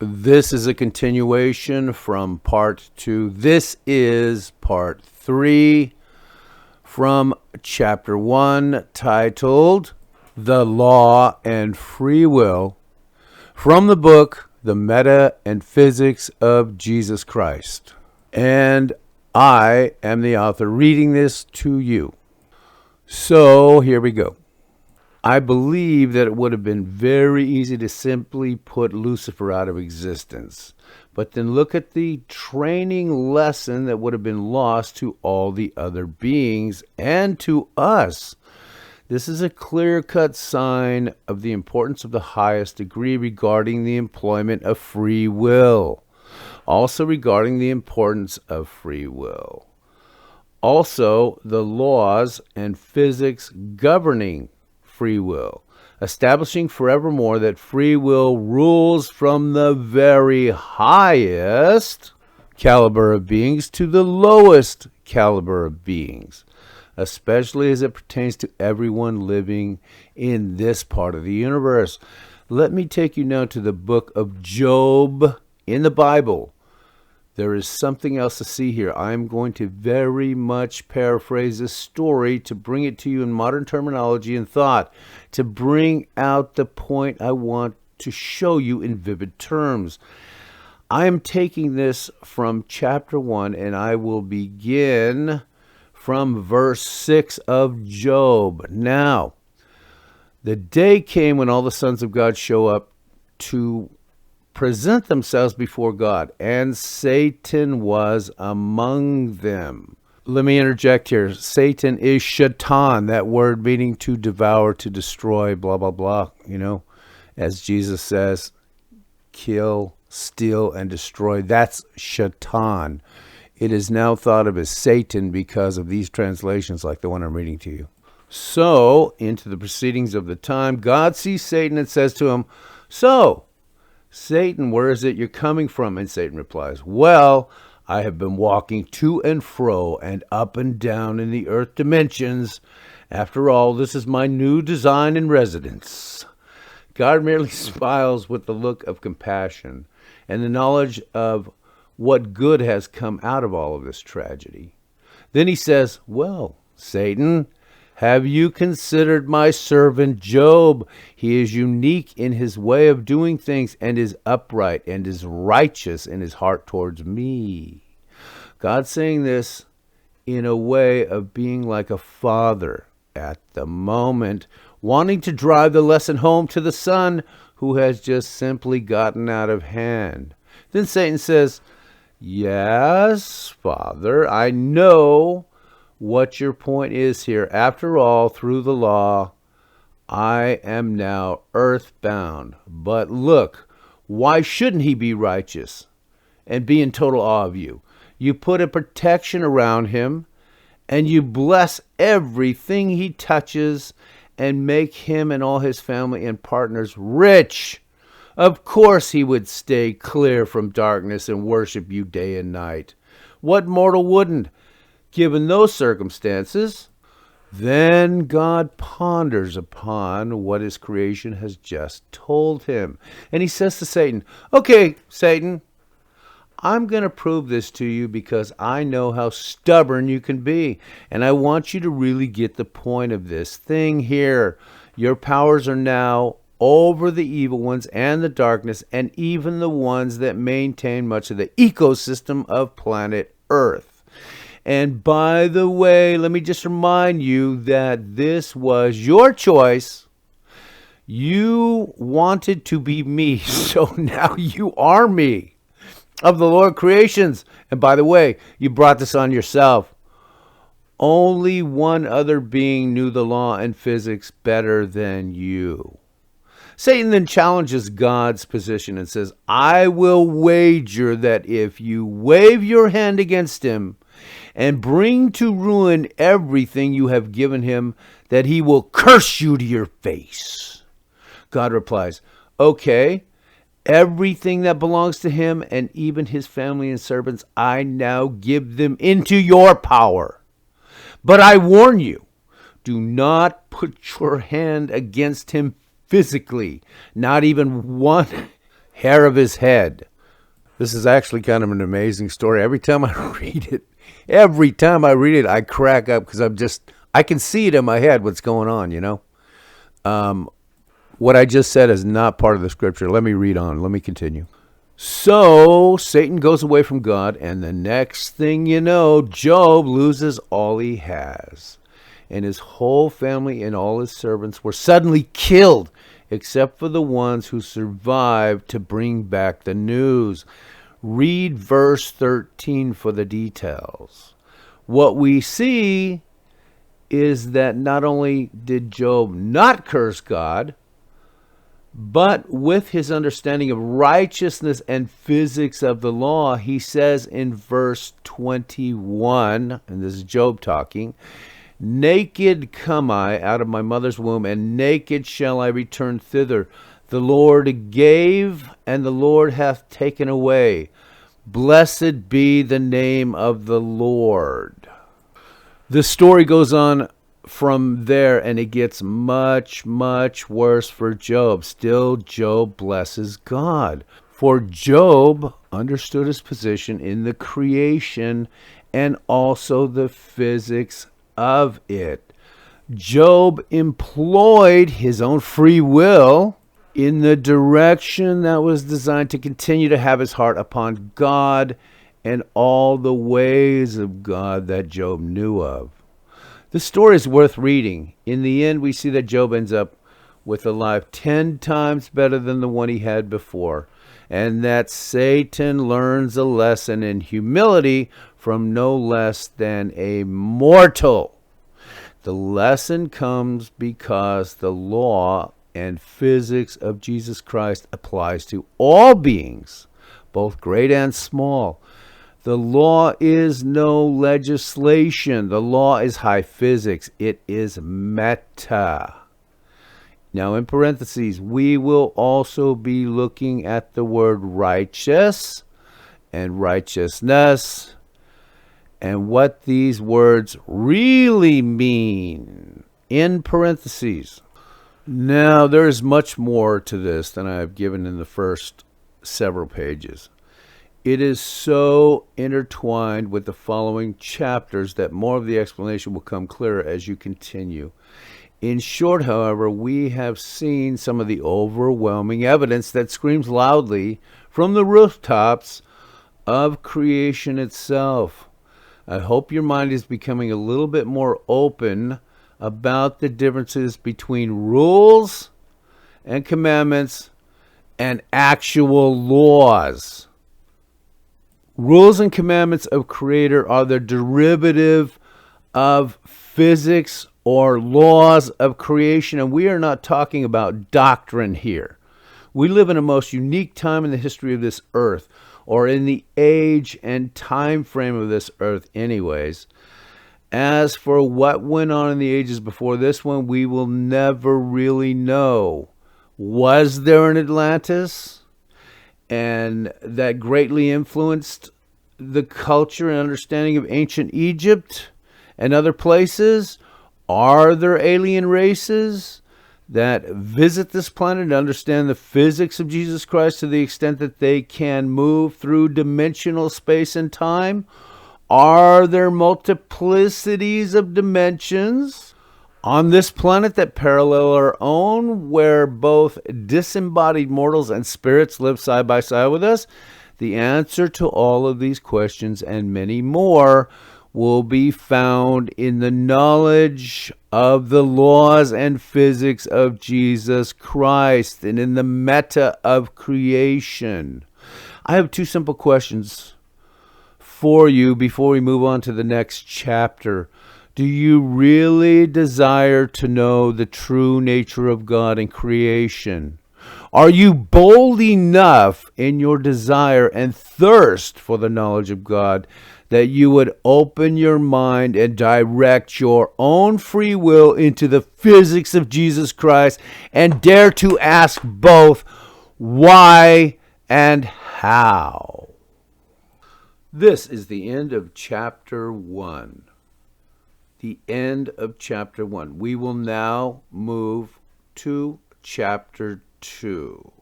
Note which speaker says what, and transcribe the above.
Speaker 1: This is a continuation from part 2. This is part 3 from chapter 1, titled The Law and Free Will, from the book The Meta and Physics of Jesus Christ. And I am the author reading this to you. So here we go. I believe that it would have been very easy to simply put Lucifer out of existence. But then look at the training lesson that would have been lost to all the other beings and to us. This is a clear-cut sign of the importance of the highest degree regarding the employment of free will. Also regarding the importance of free will. Also, the laws and physics governing free will, establishing forevermore that free will rules from the very highest caliber of beings to the lowest caliber of beings, especially as it pertains to everyone living in this part of the universe. Let me take you now to the book of Job in the Bible. There is something else to see here. I'm going to very much paraphrase this story to bring it to you in modern terminology and thought, to bring out the point I want to show you in vivid terms. I am taking this from chapter 1, and I will begin from verse 6 of Job. Now, the day came when all the sons of God show up to present themselves before God, and Satan was among them. Let me interject here. Satan is shaitan, that word meaning to devour, to destroy, blah, blah, blah. You know, as Jesus says, kill, steal, and destroy. That's shaitan. It is now thought of as Satan because of these translations like the one I'm reading to you. So, into the proceedings of the time, God sees Satan and says to him, "So, Satan, where is it you're coming from?" And Satan replies, "Well, I have been walking to and fro and up and down in the earth dimensions. After all, this is my new design and residence." God merely smiles with the look of compassion and the knowledge of what good has come out of all of this tragedy. Then he says, "Well, Satan, have you considered my servant Job? He is unique in his way of doing things and is upright and is righteous in his heart towards me." God's saying this in a way of being like a father at the moment, wanting to drive the lesson home to the son who has just simply gotten out of hand. Then Satan says, "Yes, Father, I know what your point is here. After all, through the law, I am now earthbound. But look, why shouldn't he be righteous and be in total awe of you? You put a protection around him, and you bless everything he touches and make him and all his family and partners rich. Of course he would stay clear from darkness and worship you day and night. What mortal wouldn't? Given those circumstances." Then God ponders upon what his creation has just told him. And he says to Satan, "Okay, Satan, I'm going to prove this to you because I know how stubborn you can be. And I want you to really get the point of this thing here. Your powers are now over the evil ones and the darkness and even the ones that maintain much of the ecosystem of planet Earth. And by the way, let me just remind you that this was your choice. You wanted to be me, so now you are me, of the Lord creations. And by the way, you brought this on yourself. Only one other being knew the law and physics better than you." Satan then challenges God's position and says, "I will wager that if you wave your hand against him and bring to ruin everything you have given him, that he will curse you to your face." God replies, "Okay, everything that belongs to him and even his family and servants, I now give them into your power. But I warn you, do not put your hand against him physically, not even one hair of his head. This is actually kind of an amazing story. Every time I read it, I crack up because I can see it in my head what's going on, you know? What I just said is not part of the scripture. Let me read on. Let me continue. So Satan goes away from God, and the next thing you know, Job loses all he has. And his whole family and all his servants were suddenly killed, except for the ones who survived to bring back the news. Read verse 13 for the details. What we see is that not only did Job not curse God, but with his understanding of righteousness and physics of the law, he says in verse 21, and this is Job talking, naked come I out of my mother's womb, and naked shall I return thither. The Lord gave, and the Lord hath taken away. Blessed be the name of the Lord. The story goes on from there, and it gets much, much worse for Job. Still, Job blesses God. For Job understood his position in the creation and also the physics of it. Job employed his own free will in the direction that was designed to continue to have his heart upon God and all the ways of God that Job knew of. The story is worth reading. In the end, we see that Job ends up with a life 10 times better than the one he had before, and that Satan learns a lesson in humility from no less than a mortal. The lesson comes because the law and physics of Jesus Christ applies to all beings, both great and small. The law is no legislation. The law is high physics. It is meta. Now, in parentheses, we will also be looking at the word righteous and righteousness and what these words really mean in parentheses. Now, there is much more to this than I have given in the first several pages. It is so intertwined with the following chapters that more of the explanation will come clearer as you continue. In short, however, we have seen some of the overwhelming evidence that screams loudly from the rooftops of creation itself. I hope your mind is becoming a little bit more open about the differences between rules and commandments and actual laws. Rules and commandments of Creator are the derivative of physics or laws of creation, and we are not talking about doctrine here. We live in a most unique time in the history of this earth, or in the age and time frame of this earth anyways. As for what went on in the ages before this one, we will never really know. Was there an Atlantis? And that greatly influenced the culture and understanding of ancient Egypt and other places? Are there alien races that visit this planet and understand the physics of Jesus Christ to the extent that they can move through dimensional space and time? Are there multiplicities of dimensions on this planet that parallel our own, where both disembodied mortals and spirits live side by side with us? The answer to all of these questions and many more will be found in the knowledge of the laws and physics of Jesus Christ and in the meta of creation. I have two simple questions for you before we move on to the next chapter. Do you really desire to know the true nature of God and creation? Are you bold enough in your desire and thirst for the knowledge of God that you would open your mind and direct your own free will into the physics of Jesus Christ and dare to ask both why and how? This is the end of chapter 1. The end of chapter 1. We will now move to chapter 2.